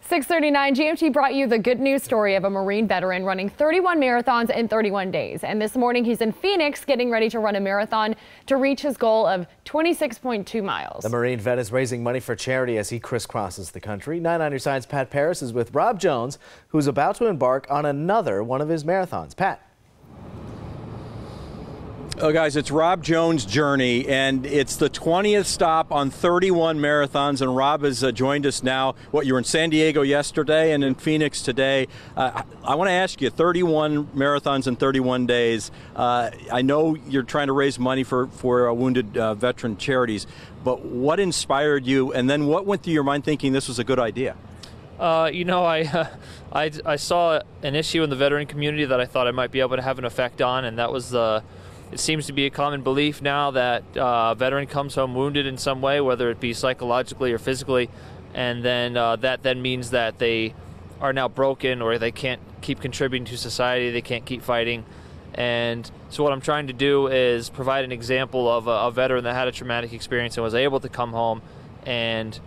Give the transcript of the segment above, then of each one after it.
6:39 GMT brought you the good news story of a Marine veteran running 31 marathons in 31 days. And this morning he's in Phoenix getting ready to run a marathon to reach his goal of 26.2 miles. The Marine vet is raising money for charity as he crisscrosses the country. 9 on your side's Pat Paris is with Rob Jones, who's about to embark on another one of his marathons. Pat. Oh, guys, it's Rob Jones' journey, and it's the 20th stop on 31 marathons, and Rob has joined us now. You were in San Diego yesterday and in Phoenix today. I want to ask you, 31 marathons in 31 days. I know you're trying to raise money for wounded veteran charities, but what inspired you, and then what went through your mind thinking this was a good idea? I saw an issue in the veteran community that I thought I might be able to have an effect on, and that was it seems to be a common belief now that a veteran comes home wounded in some way, whether it be psychologically or physically, and then that then means that they are now broken or they can't keep contributing to society, they can't keep fighting. And so what I'm trying to do is provide an example of a veteran that had a traumatic experience and was able to come home and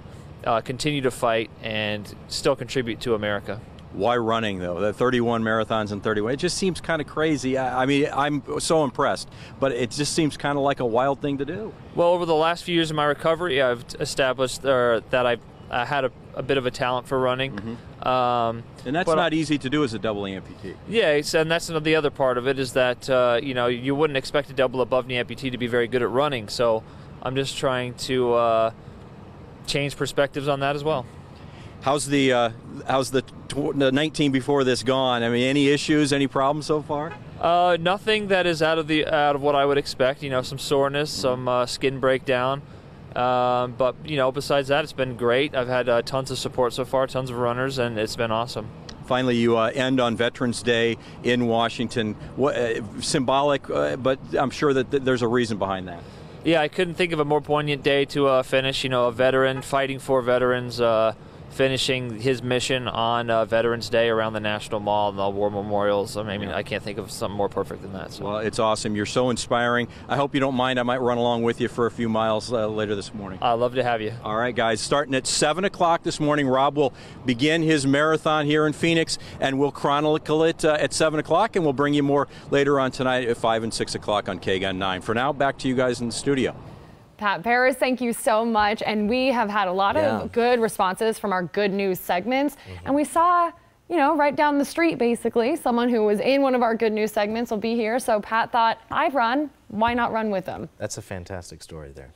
continue to fight and still contribute to America. Why running, though? The 31 marathons in 31, it just seems kind of crazy. I mean, I'm so impressed, but it just seems kind of like a wild thing to do. Well, over the last few years of my recovery, I've established that I had a bit of a talent for running. Mm-hmm. And that's not easy to do as a double amputee. Yeah, and that's the other part of it is that, you wouldn't expect a double above knee amputee to be very good at running. So I'm just trying to change perspectives on that as well. How's the 19 before this gone? I mean, any issues, any problems so far? Nothing that is out of what I would expect. Some soreness, some skin breakdown, but besides that, it's been great. I've had tons of support so far, tons of runners, and it's been awesome. Finally, you end on Veterans Day in Washington. Symbolic, but I'm sure that there's a reason behind that. Yeah, I couldn't think of a more poignant day to finish. A veteran fighting for veterans. Finishing his mission on Veterans Day around the National Mall and the war memorials. I mean, I can't think of something more perfect than that. So. Well, it's awesome. You're so inspiring. I hope you don't mind. I might run along with you for a few miles later this morning. I'd love to have you. All right, guys. Starting at 7 o'clock this morning, Rob will begin his marathon here in Phoenix, and we'll chronicle it at 7 o'clock, and we'll bring you more later on tonight at 5 and 6 o'clock on KGUN 9. For now, back to you guys in the studio. Pat Paris, thank you so much. And we have had a lot of good responses from our good news segments. And we saw, right down the street, basically, someone who was in one of our good news segments will be here. So Pat thought, I'd run. Why not run with him? That's a fantastic story there.